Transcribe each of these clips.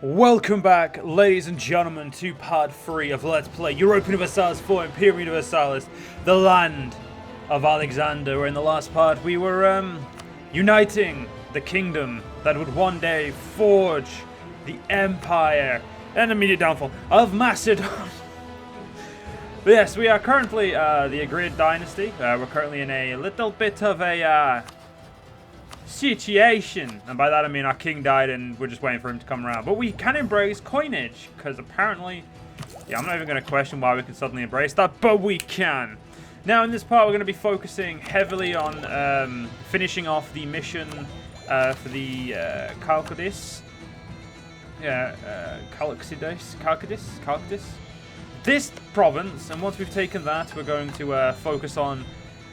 Welcome back, ladies and gentlemen, to part 3 of Let's Play Europa Universalis for Imperium Universalis, the land of Alexander, where in the last part we were, uniting the kingdom that would one day forge the empire and immediate downfall of Macedon. But yes, we are currently, the Argead dynasty. We're currently in a little bit of a, situation, and by that I mean our king died and we're just waiting for him to come around. But we can embrace coinage, because apparently, yeah, I'm not even going to question why we can suddenly embrace that, but we can. Now in this part we're going to be focusing heavily on finishing off the mission for the Chalkidis. Chalkidis. This province, and once we've taken that, we're going to focus on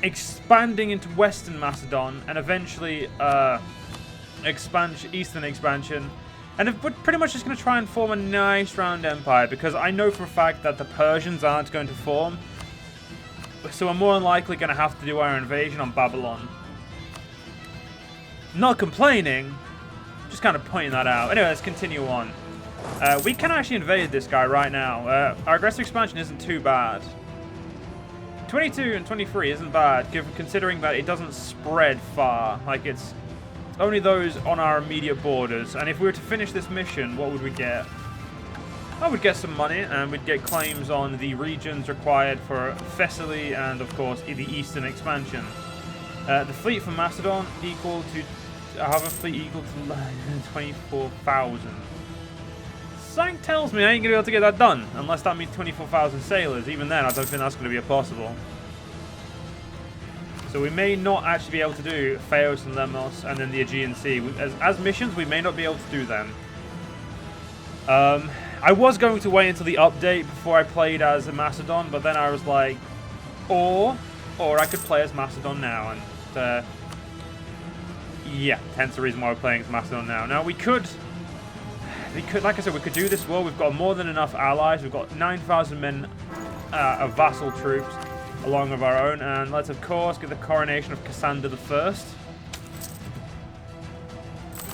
expanding into Western Macedon, and eventually Eastern expansion, and we're pretty much just going to try and form a nice round empire, because I know for a fact that the Persians aren't going to form, so we're more than likely going to have to do our invasion on Babylon. Not complaining, just kind of pointing that out. Anyway, let's continue on. We can actually invade this guy right now. Our aggressive expansion isn't too bad. 22 and 23 isn't bad, considering that it doesn't spread far. Like, it's only those on our immediate borders. And if we were to finish this mission, what would we get? I would get some money, and we'd get claims on the regions required for Thessaly and, of course, the Eastern expansion. The fleet from Macedon equal to... I have a fleet equal to 24,000. Something tells me I ain't going to be able to get that done, unless that means 24,000 sailors. Even then, I don't think that's going to be possible. So we may not actually be able to do Phaos and Lemos and then the Aegean Sea. As missions, we may not be able to do them. I was going to wait until the update before I played as a Macedon, but then I was like, or I could play as Macedon now. And yeah, hence the reason why we're playing as Macedon now. Now, we could, like I said, we could do this war. We've got more than enough allies. We've got 9,000 men of vassal troops along with our own. And let's, of course, get the coronation of Cassander the First.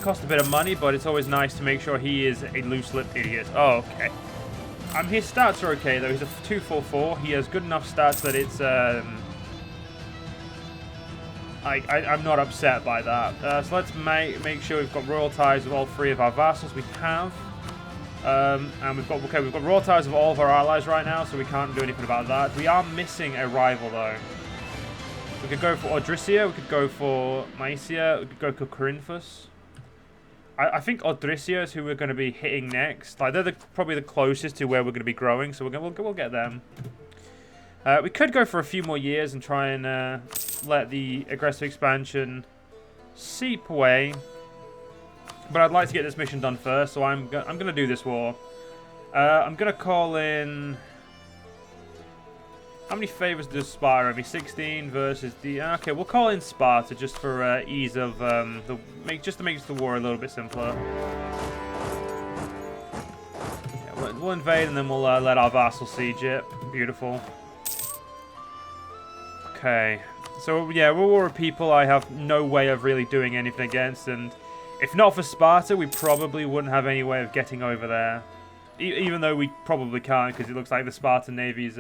Cost a bit of money, but it's always nice to make sure he is a loose-lipped idiot. Oh, okay. His stats are okay, though. He's a 244. He has good enough stats that it's... I'm not upset by that. So let's make sure we've got royal ties with all 3 of our vassals. We have, and we've got royal ties with all of our allies right now, so we can't do anything about that. We are missing a rival though. We could go for Odrysia. We could go for Mysia. We could go for Corinthus. I think Odrysia is who we're going to be hitting next. Like, they're probably the closest to where we're going to be growing, so we'll get them. We could go for a few more years and try and let the aggressive expansion seep away, but I'd like to get this mission done first, so I'm gonna do this war. I'm gonna call in. How many favors does Sparta? Maybe 16 versus the. Okay, we'll call in Sparta just for ease of just to make the war a little bit simpler. Yeah, we'll invade and then we'll let our vassal siege it. Beautiful. Okay. So, yeah, we're war of people I have no way of really doing anything against, and if not for Sparta, we probably wouldn't have any way of getting over there. Even though we probably can't, because it looks like the Spartan Navy's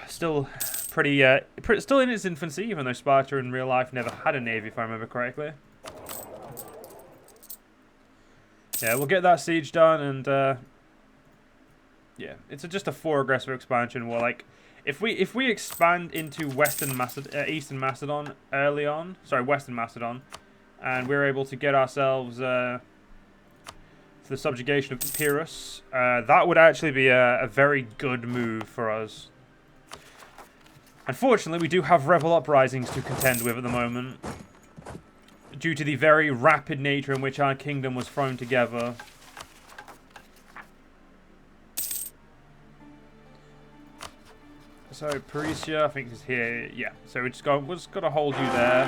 still still in its infancy, even though Sparta in real life never had a navy, if I remember correctly. Yeah, we'll get that siege done, and yeah, it's just a 4 aggressive expansion war. Like, if we expand into Eastern Macedon early on, sorry, Western Macedon, and we're able to get ourselves to the subjugation of Epirus, that would actually be a very good move for us. Unfortunately, we do have rebel uprisings to contend with at the moment, due to the very rapid nature in which our kingdom was thrown together. So, Parisia, I think, is here. Yeah, so we're just got to hold you there.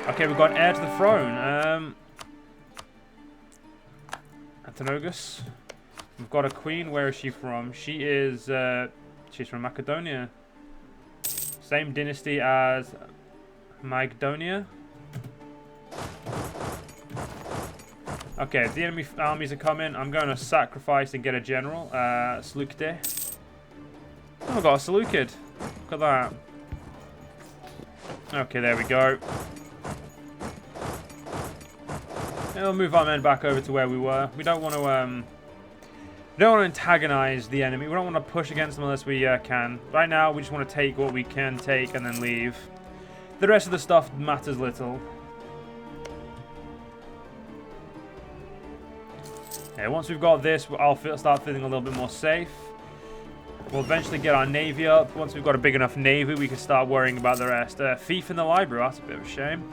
Okay, we've got an heir to the throne. Antinogus. We've got a queen. Where is she from? She is, she's from Macedonia. Same dynasty as Macedonia. Okay, if the enemy armies are coming, I'm going to sacrifice and get a general. Seleucid. Oh, I've got a Seleucid. Look at that. Okay, there we go. We'll move our men back over to where we were. We don't want to antagonize the enemy. We don't want to push against them unless we can. Right now, we just want to take what we can take and then leave. The rest of the stuff matters little. Yeah, once we've got this, I'll start feeling a little bit more safe. We'll eventually get our navy up. Once we've got a big enough navy, we can start worrying about the rest. Thief in the library, that's a bit of a shame.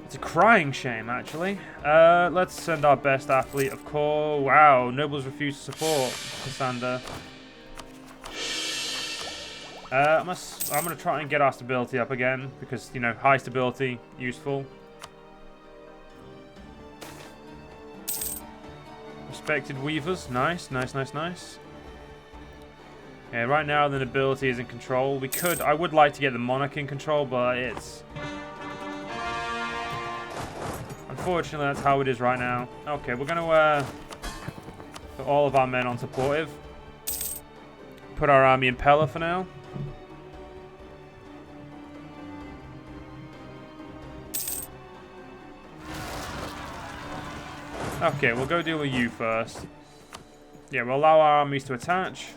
It's a crying shame, actually. Let's send our best athlete, of course. Wow, nobles refuse to support Cassander. I'm going to try and get our stability up again, because, you know, high stability, useful. Respected weavers, nice, nice, nice, nice. Yeah, right now the nobility is in control. I would like to get the monarch in control, but it's... Unfortunately, that's how it is right now. Okay, we're going to put all of our men on supportive. Put our army in Pella for now. Okay, we'll go deal with you first. Yeah, we'll allow our armies to attach.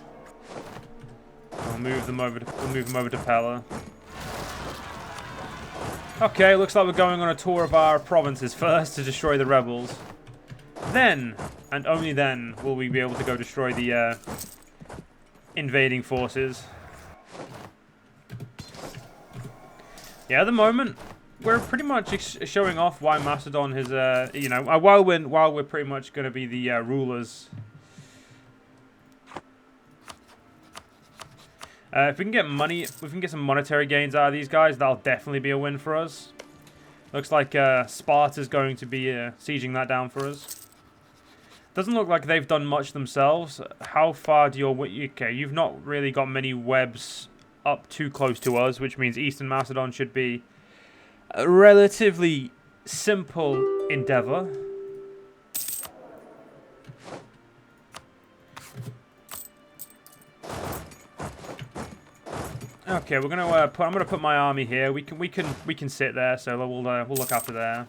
We'll move them over to Pella. Okay, looks like we're going on a tour of our provinces first to destroy the rebels. Then, and only then, will we be able to go destroy the invading forces. Yeah, at the moment, we're pretty much showing off why Macedon has, you know, while we're pretty much going to be the rulers. If we can get money, if we can get some monetary gains out of these guys, that'll definitely be a win for us. Looks like Sparta's going to be sieging that down for us. Doesn't look like they've done much themselves. How far do your... Okay, you've not really got many webs up too close to us, which means Eastern Macedon should be a relatively simple endeavor. Okay, we're gonna I'm gonna put my army here. We can sit there, so we'll look after there.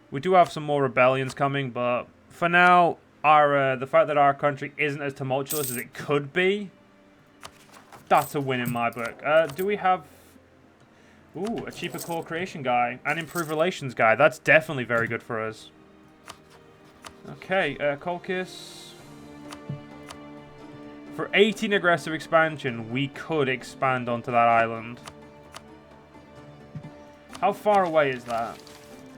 We do have some more rebellions coming, but for now, the fact that our country isn't as tumultuous as it could be, that's a win in my book. Do we have... Ooh, a cheaper core creation guy. And improved relations guy. That's definitely very good for us. Okay, Colchis. For 18 aggressive expansion, we could expand onto that island. How far away is that?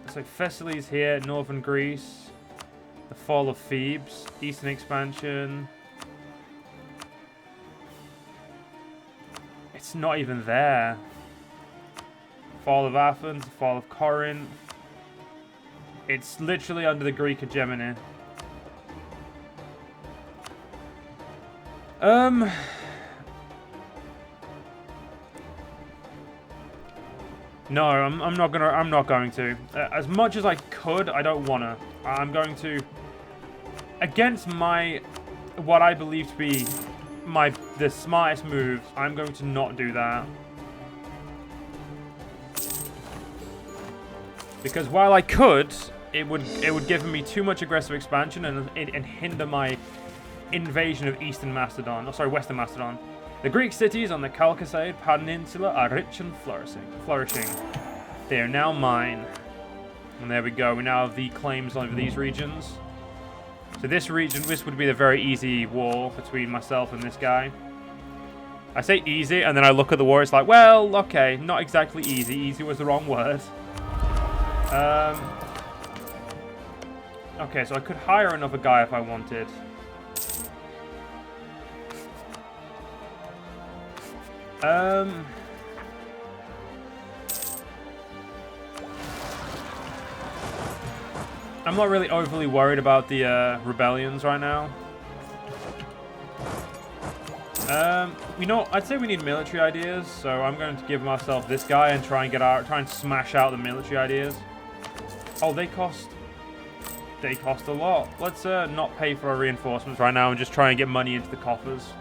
It's like Thessaly's here, northern Greece. The fall of Thebes. Eastern expansion. It's not even there. Fall of Athens, fall of Corinth. It's literally under the Greek hegemony. No, I'm not going to. As much as I could, I don't wanna. I'm going to, against what I believe to be the smartest move, I'm going to not do that. Because while I could, it would give me too much aggressive expansion and hinder my invasion of Eastern Macedon. Oh, sorry, Western Macedon. The Greek cities on the Caucasus Peninsula are rich and flourishing. They are now mine. And there we go. We now have the claims over these regions. So this would be the very easy war between myself and this guy. I say easy, and then I look at the war. It's like, well, okay, not exactly easy. Easy was the wrong word. Okay, so I could hire another guy if I wanted. I'm not really overly worried about the rebellions right now. You know, I'd say we need military ideas, so I'm going to give myself this guy and try and smash out the military ideas. Oh, they cost... they cost a lot. Let's not pay for our reinforcements right now and just try and get money into the coffers.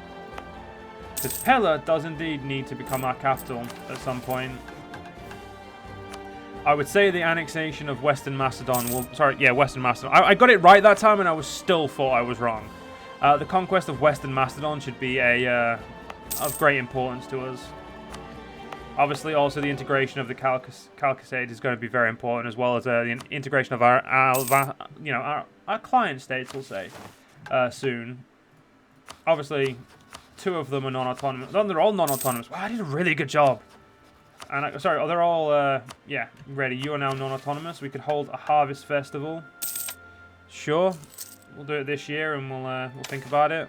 Because Pella does indeed need to become our capital at some point. I would say the annexation of Western Macedon will... Sorry, yeah, Western Macedon. I got it right that time and I was still thought I was wrong. The conquest of Western Macedon should be of great importance to us. Obviously, also the integration of the Chalcocede is going to be very important, as well as the integration of our client states, we'll say, soon. Obviously, 2 of them are non-autonomous. No, they're all non-autonomous. Wow, I did a really good job. And sorry, they're all yeah, ready. You are now non-autonomous. We could hold a harvest festival. Sure, we'll do it this year, and we'll think about it.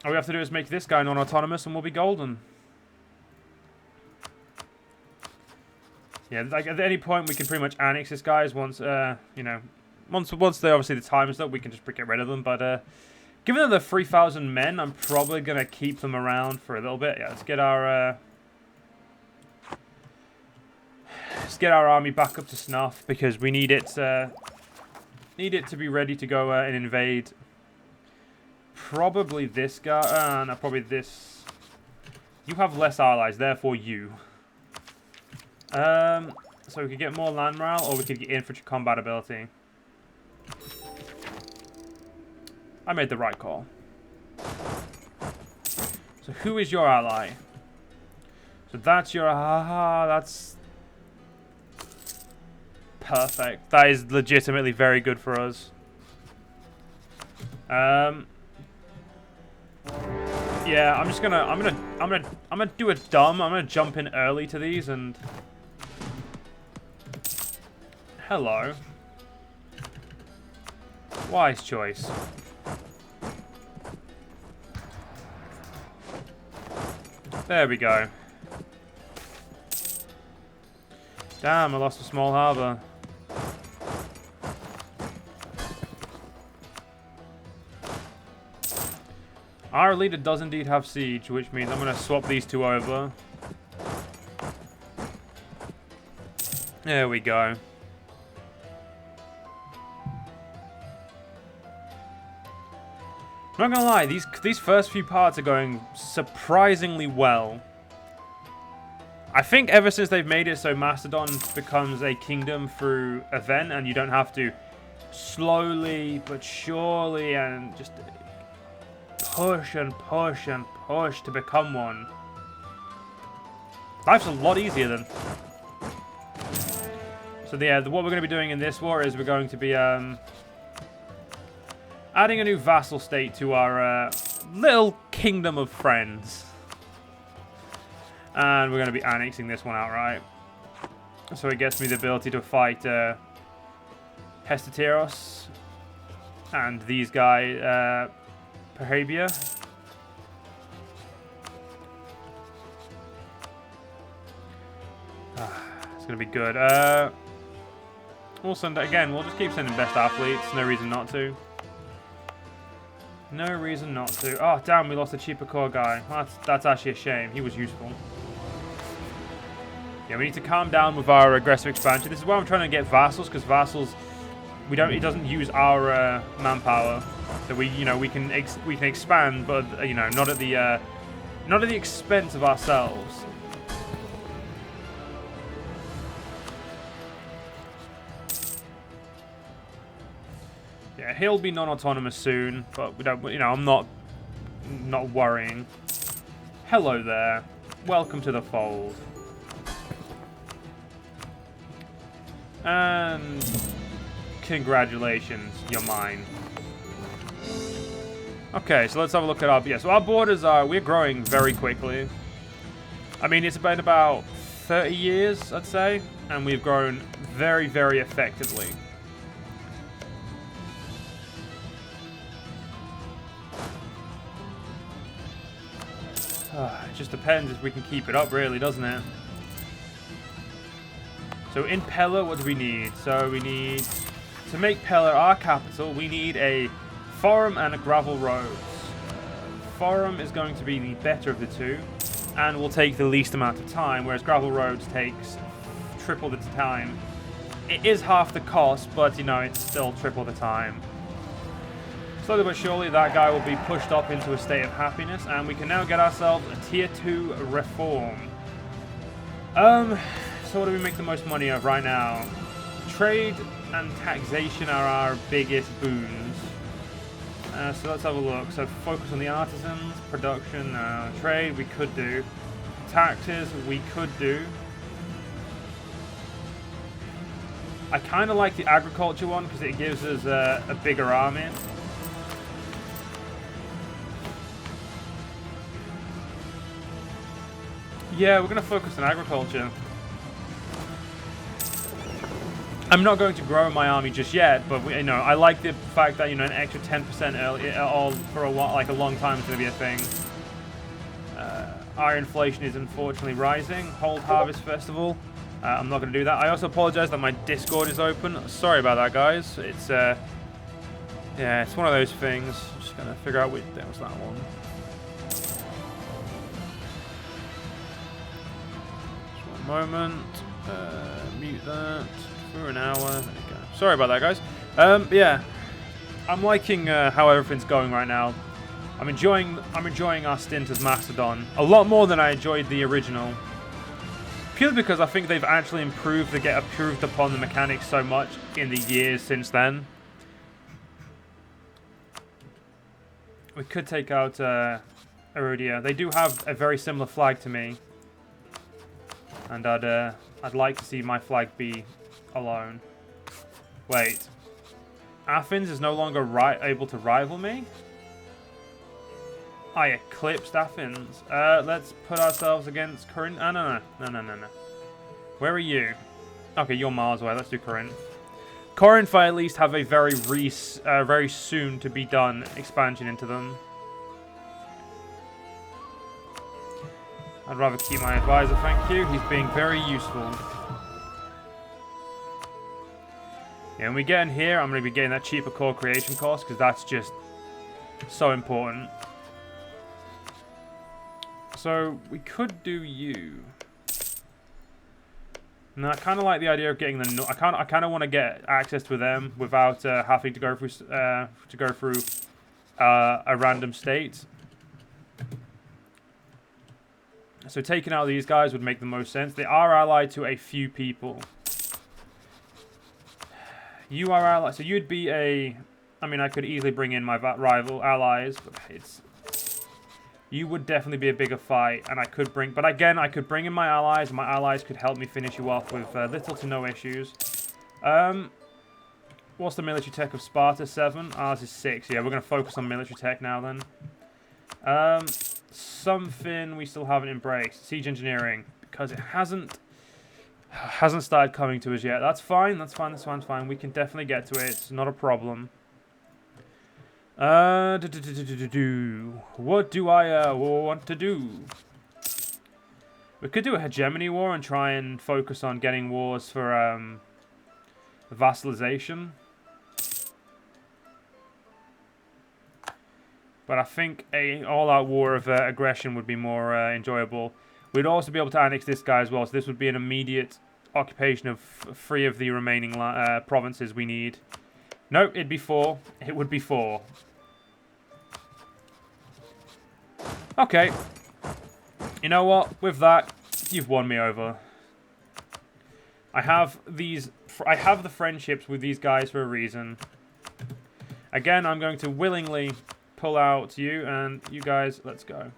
All we have to do is make this guy non-autonomous and we'll be golden. Yeah, like at any point we can pretty much annex this guys once, you know, once they obviously the time is up, we can just get rid of them. But given that they're 3,000 men, I'm probably gonna keep them around for a little bit. Yeah, let's get our army back up to snuff because we need it to be ready to go and invade. Probably this guy. No, probably this. You have less allies, therefore you. So we could get more land morale, or we could get infantry combat ability. I made the right call. So who is your ally? So that's your... that's... perfect. That is legitimately very good for us. Yeah, I'm gonna do a dumb. I'm gonna jump in early to these and... Hello. Wise choice. There we go. Damn, I lost a small harbor. Our leader does indeed have siege, which means I'm going to swap these 2 over. There we go. I'm not going to lie, these first few parts are going surprisingly well. I think ever since they've made it so Macedon becomes a kingdom through event and you don't have to slowly but surely and just... push and push and push to become one. Life's a lot easier then. So yeah, what we're going to be doing in this war is we're going to be adding a new vassal state to our little kingdom of friends. And we're going to be annexing this one outright. So it gets me the ability to fight Hesteteros and these guys, Perhabia. It's going to be good. We'll send it again. We'll just keep sending best athletes. No reason not to. No reason not to. Oh, damn, we lost a cheaper core guy. That's actually a shame. He was useful. Yeah, we need to calm down with our aggressive expansion. This is why I'm trying to get vassals, because vassals, it doesn't use our manpower. So we can expand, but not at the expense of ourselves. Yeah, he'll be non-autonomous soon, but we don't. I'm not worrying. Hello there. Welcome to the fold. And congratulations, you're mine. Okay, so let's have a look at our... Yeah, so our borders we're growing very quickly. I mean, it's been about 30 years, I'd say, and we've grown very, very effectively. It just depends if we can keep it up, really, doesn't it? So in Pella, what do we need? So we need... To make Pella our capital, we need a forum and a gravel roads. Forum is going to be the better of the two, and will take the least amount of time, whereas gravel roads takes triple the time. It is half the cost, but, you know, it's still triple the time. Slowly but surely, that guy will be pushed up into a state of happiness, and we can now get ourselves a Tier 2 reform. So what do we make the most money of right now? Trade and taxation are our biggest boons. So let's have a look. So focus on the artisans, production, trade we could do. Taxes we could do. I kind of like the agriculture one because it gives us a bigger army. Yeah, we're going to focus on agriculture. I'm not going to grow my army just yet, but you know, I like the fact that, you know, an extra 10% early, all for a long time is going to be a thing. Our inflation is unfortunately rising. Hold Harvest Festival. I'm not going to do that. I also apologize that my Discord is open. Sorry about that, guys. It's yeah, it's one of those things. I'm just going to figure out which that was that one. Just one moment. Mute that. For an hour. There we go. Sorry about that, guys. Yeah, I'm liking how everything's going right now. I'm enjoying our stint as Macedon a lot more than I enjoyed the original. Purely because I think they've actually improved upon the mechanics so much in the years since then. We could take out Argead. They do have a very similar flag to me, and I'd like to see my flag be alone. Wait, Athens is no longer able to rival me? I eclipsed Athens. Let's put ourselves against Corinth. Oh, no. Where are you? Okay, you're miles away. Let's do Corinth. Corinth, I at least have a very soon to be done expansion into them. I'd rather keep my advisor, thank you. He's being very useful. Yeah, when we get in here, I'm going to be getting that cheaper core creation cost because that's just so important. So we could do you. No, I kind of like the idea of getting the. I kind of want to get access to them without having to go through a random state. So taking out these guys would make the most sense. They are allied to a few people. You are allied, so you'd be a. I mean, I could easily bring in my rival allies, but it's. You would definitely be a bigger fight, and I could bring. But again, I could bring in my allies, and my allies could help me finish you off with little to no issues. What's the military tech of Sparta? 7. Ours is 6. Yeah, we're going to focus on military tech now then. Something we still haven't embraced. Siege engineering, because it hasn't started coming to us yet. That's fine. That's fine. We can definitely get to it. It's not a problem. What do I want to do? We could do a hegemony war and try and focus on getting wars for vassalization. But I think a all-out war of aggression would be more enjoyable. We'd also be able to annex this guy as well, so this would be an immediate occupation of 3 of the remaining provinces we need. Nope, it'd be 4. It would be 4. Okay. You know what? With that, you've won me over. I have the friendships with these guys for a reason. Again, I'm going to willingly pull out you, and you guys, let's go.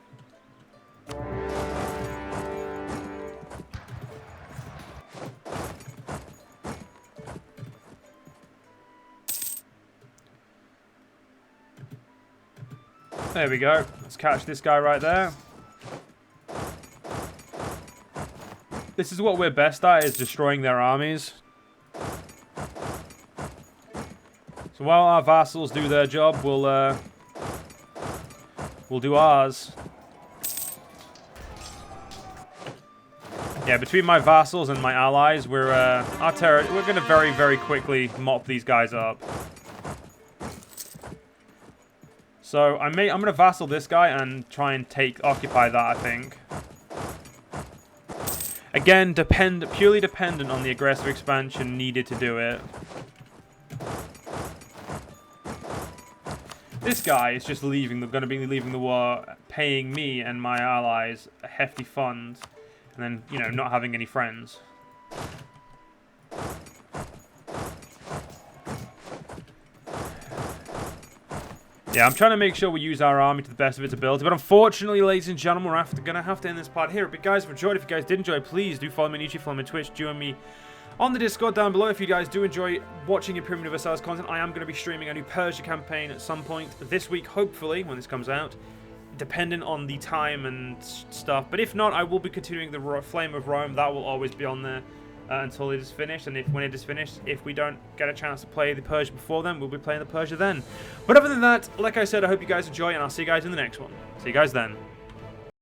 There we go. Let's catch this guy right there. This is what we're best at, is destroying their armies. So while our vassals do their job, we'll do ours. Yeah, between my vassals and my allies, we're going to very, very quickly mop these guys up. So I'm going to vassal this guy and try and occupy that, I think. Again, purely dependent on the aggressive expansion needed to do it. This guy is just going to be leaving the war, paying me and my allies a hefty fund, and then, you know, not having any friends. Yeah, I'm trying to make sure we use our army to the best of its ability, but unfortunately, ladies and gentlemen, we're going to have to end this part here. But guys, if you enjoyed, if you guys did enjoy, please do follow me on YouTube, follow me on Twitch, join me on the Discord down below. If you guys do enjoy watching Imperium Universalis content, I am going to be streaming a new Persia campaign at some point this week, hopefully, when this comes out, dependent on the time and stuff. But if not, I will be continuing the Flame of Rome. That will always be on there until it is finished. And when it is finished, if we don't get a chance to play the Persia before then, we'll be playing the Persia then. But other than that, like I said, I hope you guys enjoy, and I'll see you guys in the next one. See you guys then.